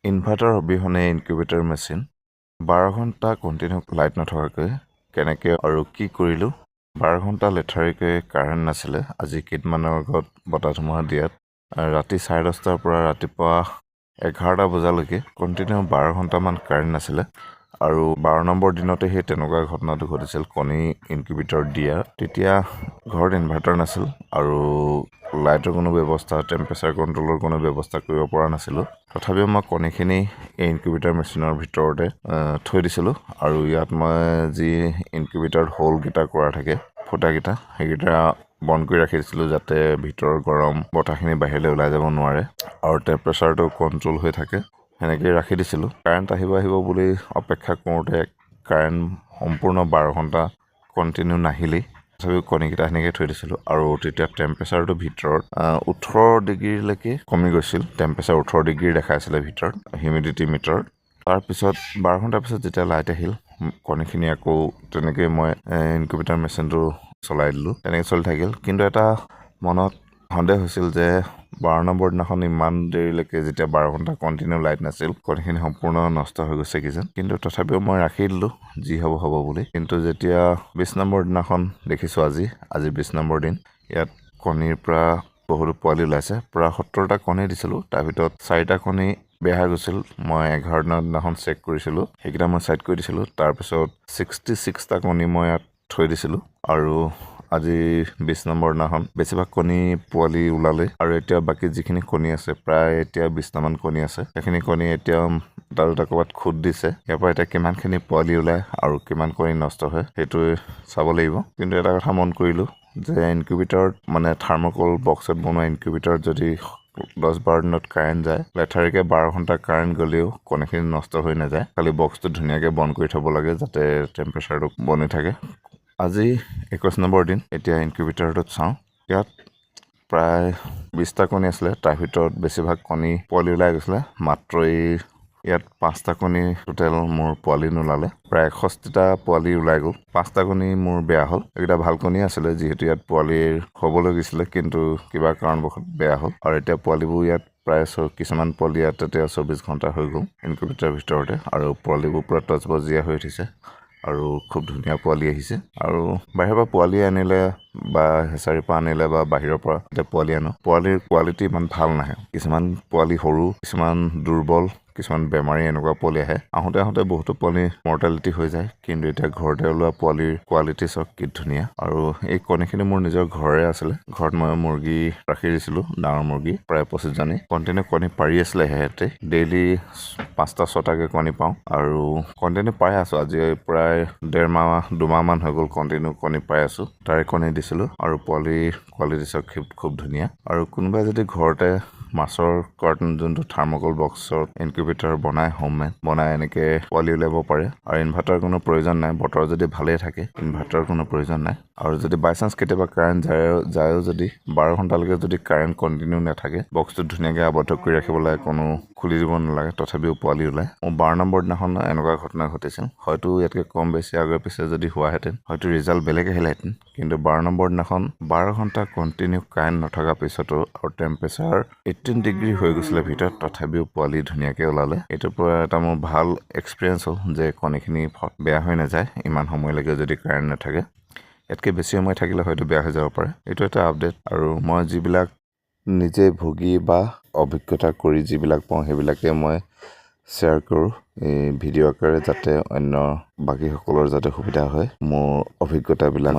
Inverter অবিহনে incubator machine 12 ঘণ্টা continue light নথকাকৈ কেনেকৈ আৰু কি কৰিলোঁ। 12 ঘণ্টা লেঠাৰিকৈ কাৰেণ্ট নাছিলে। আজি কেইদিনমানৰ আগত বতাহ ধুমুহা দিয়াত ৰাতি 10:30 পৰা ৰাতিপুৱা 11টা বজালৈকে কণ্টিনিউ 12 ঘণ্টামান কাৰেণ্ট নাছিলে। আৰু 12 নম্বৰ দিনতে সেই তেনেকুৱা ঘটনাটো ঘটিছিল কণী ইনকিউবেটৰ দিয়া। তেতিয়া ঘৰত ইনভাৰ্টাৰ নাছিল আৰু লাইটৰ কোনো ব্যৱস্থা, টেম্পাৰেচাৰ কণ্ট্ৰলৰ কোনো ব্যৱস্থা কৰিব পৰা নাছিলোঁ। তথাপিও মই কণীখিনি এই ইনকিউবেটৰ মেচিনৰ ভিতৰতে থৈ দিছিলোঁ। আৰু ইয়াত মই যি ইনকিউবেটৰত হোলকেইটা কৰা থাকে, ফুটাকেইটা, সেইকেইটা বন্ধ কৰি ৰাখি দিছিলোঁ যাতে ভিতৰৰ গৰম বতাহখিনি বাহিৰলৈ ওলাই যাব নোৱাৰে আৰু টেম্পাৰেচাৰটো কণ্ট্ৰল হৈ থাকে। সেনেকৈ ৰাখি দিছিলোঁ। কাৰেণ্ট আহিব বুলি অপেক্ষা কৰোঁতে কাৰেণ্ট সম্পূৰ্ণ 12 ঘণ্টা কণ্টিনিউ নাহিলেই। তথাপিও কণীকেইটা সেনেকৈ থৈ দিছিলোঁ আৰু তেতিয়া টেম্পাৰেচাৰটো ভিতৰত 18 ডিগ্ৰীলৈকে কমি গৈছিল। টেম্পাৰেচাৰ 18 ডিগ্ৰী দেখাইছিলে ভিতৰত হিউমিডিটি মিটাৰত। তাৰপিছত 12 ঘণ্টাৰ পিছত যেতিয়া লাইট আহিল, কণীখিনি আকৌ তেনেকৈ মই ইনকিউবেটৰ মেচিনটো চলাই দিলোঁ। তেনেকৈ চলি থাকিল। কিন্তু এটা মনত সন্দেহ হৈছিল যে 12 নম্বৰ দিনাখন ইমান দেৰিলৈকে যেতিয়া 12 ঘণ্টা কণ্টিনিউ লাইট নাছিল, কণীখিনি সম্পূৰ্ণ নষ্ট হৈ গৈছে কিজান। কিন্তু তথাপিও মই ৰাখি দিলোঁ যি হ'ব বুলি। কিন্তু যেতিয়া 20 নম্বৰ দিনাখন দেখিছোঁ, আজি 20 নম্বৰ দিন, ইয়াত কণীৰ পৰা বহুতো পোৱালি ওলাইছে। প্ৰায় 70টা কণী দিছিলোঁ। তাৰ ভিতৰত 4টা কণী বেয়া হৈ গৈছিল। মই 11 দিনৰ দিনাখন চেক কৰিছিলোঁ, সেইকেইটা মই চাইড কৰি দিছিলোঁ। তাৰপিছত 66টা কণী মই ইয়াত থৈ দিছিলোঁ আৰু আজি 20 নম্বৰ দিনাখন বেছিভাগ কণী পোৱালি ওলালে আৰু এতিয়া বাকী যিখিনি কণী আছে, প্ৰায় এতিয়া 20টামান কণী আছে। সেইখিনি কণী এতিয়া এটা দুটা ক'ৰবাত খুদ দিছে। ইয়াৰ পৰা এতিয়া কিমানখিনি পোৱালি ওলায় আৰু কিমান কণী নষ্ট হয় সেইটোৱে চাব লাগিব। কিন্তু এটা কথা মন কৰিলোঁ যে ইনকিউবেটৰত মানে থাৰ্মকল বক্সত বনোৱা ইনকিউবেটৰত যদি 10-12 দিনত কাৰেণ্ট যায়, লেঠাৰিকৈ 12 ঘণ্টা কাৰেণ্ট গ'লেও কণীখিনি নষ্ট হৈ নাযায়। খালি বক্সটো ধুনীয়াকৈ বন্ধ কৰি থ'ব লাগে যাতে টেম্পাৰেচাৰটো বনি থাকে। আজি 21 নম্বৰ দিন। এতিয়া ইনকিউবেটৰটোত চাওঁ। ইয়াত প্ৰায় 20টা কণী আছিলে। তাৰ ভিতৰত বেছিভাগ কণী পোৱালি ওলাই গৈছিলে। মাত্ৰ ইয়াত 5টা কণী টোটেল মোৰ পোৱালি নোলালে। প্ৰায় 61টা পোৱালি ওলাই গ'ল। 5টা কণী মোৰ বেয়া হ'ল। এইকেইটা ভাল কণী আছিলে, যিহেতু ইয়াত পোৱালিৰ হ'বলৈ গৈছিলে, কিন্তু কিবা কাৰণবশত বেয়া হ'ল। আৰু এতিয়া পোৱালিবোৰ ইয়াত প্ৰায় কিছুমান পোৱালি ইয়াত এতিয়া 24 ঘণ্টা হৈ গ'ল ইনকিউবেটৰৰ ভিতৰতে। আৰু পোৱালিবোৰ পূৰা টচবজীয়া হৈ উঠিছে আৰু খুব ধুনীয়া পোৱালি আহিছে। আৰু বাহিৰৰ পৰা পোৱালি আনিলে বা হেচাৰীৰ পৰা আনিলে বা বাহিৰৰ পৰা এতিয়া পোৱালি আনো, পোৱালিৰ কোৱালিটি ইমান ভাল নাহে। কিছুমান পোৱালি সৰু, কিছুমান দুৰ্বল, কিছুমান বেমাৰী, এনেকুৱা পোৱালি আহে। আহোঁতে বহুতো পোৱালি মৰ্টেলিটি হৈ যায়। কিন্তু এতিয়া ঘৰতে ওলোৱা পোৱালিৰ কোৱালিটি চাওক কি ধুনীয়া। আৰু এই কণীখিনি মোৰ নিজৰ ঘৰৰে আছিলে। ঘৰত মই মুৰ্গী ৰাখি দিছিলোঁ, ডাঙৰ মুৰ্গী প্ৰায় 25জনী। কণ্টিনিউ কণী পাৰি আছিলে সিহঁতে। ডেইলি 5টা-6টাকৈ কণী পাওঁ আৰু কণ্টিনিউ পাই আছোঁ। আজি প্ৰায় 1.5-2 মাহমান হৈ গ'ল কণ্টিনিউ কণী পাই আছোঁ। তাৰে কণী দিছিলোঁ আৰু পোৱালিৰ কোৱালিটি চাওক খুব ধুনীয়া। আৰু কোনোবাই যদি ঘৰতে মাছৰ কাৰ্টুন, যোনটো থাৰ্মকল বক্সত ইনকিউবেটৰ বনাই, হোমমেড বনাই, এনেকৈ পোৱালি উলিয়াব পাৰে। আৰু ইনভাৰ্টাৰ কোনো প্ৰয়োজন নাই। বতৰ যদি ভালেই থাকে, ইনভাৰ্টাৰৰ কোনো প্ৰয়োজন নাই। আৰু যদি বাই চান্স কেতিয়াবা কাৰেণ্ট যায়ও, যদি 12 ঘণ্টালৈকে যদি কাৰেণ্ট কণ্টিনিউ নাথাকে, বক্সটো ধুনীয়াকৈ আবদ্ধ কৰি ৰাখিব লাগে, কোনো খুলি দিব নালাগে, তথাপিও পোৱালি ওলায়। মোৰ 12 নম্বৰ দিনাখন এনেকুৱা ঘটনা ঘটিছিল। হয়তো ইয়াতকৈ কম বেছি আগে পিছে যদি হোৱাহেঁতেন হয়তো ৰিজাল্ট বেলেগ আহিলেহেঁতেন। কিন্তু 12 নম্বৰ দিনাখন 12 ঘণ্টা কণ্টিনিউ কাৰেণ্ট নথকাৰ পিছতো আৰু টেম্পাৰেচাৰ 18 ডিগ্ৰী হৈ গৈছিলে ভিতৰত, তথাপিও পোৱালি ধুনীয়াকৈ ওলালে। এইটোৰ পৰা এটা মোৰ ভাল এক্সপিৰিয়েঞ্চ হ'ল যে কণীখিনি বেয়া হৈ নাযায় ইমান সময়লৈকে যদি কাৰেণ্ট নাথাকে। ইয়াতকৈ বেছি সময় থাকিলে হয়তো বেয়া হৈ যাব পাৰে। এইটো এটা আপডেট। আৰু মই যিবিলাক নিজে ভুগি বা অভিজ্ঞতা কৰি যিবিলাক পাওঁ, সেইবিলাকে মই শ্বেয়াৰ কৰোঁ এই ভিডিঅ' আকাৰে, যাতে অন্য বাকীসকলৰ যাতে সুবিধা হয়। মোৰ অভিজ্ঞতাবিলাক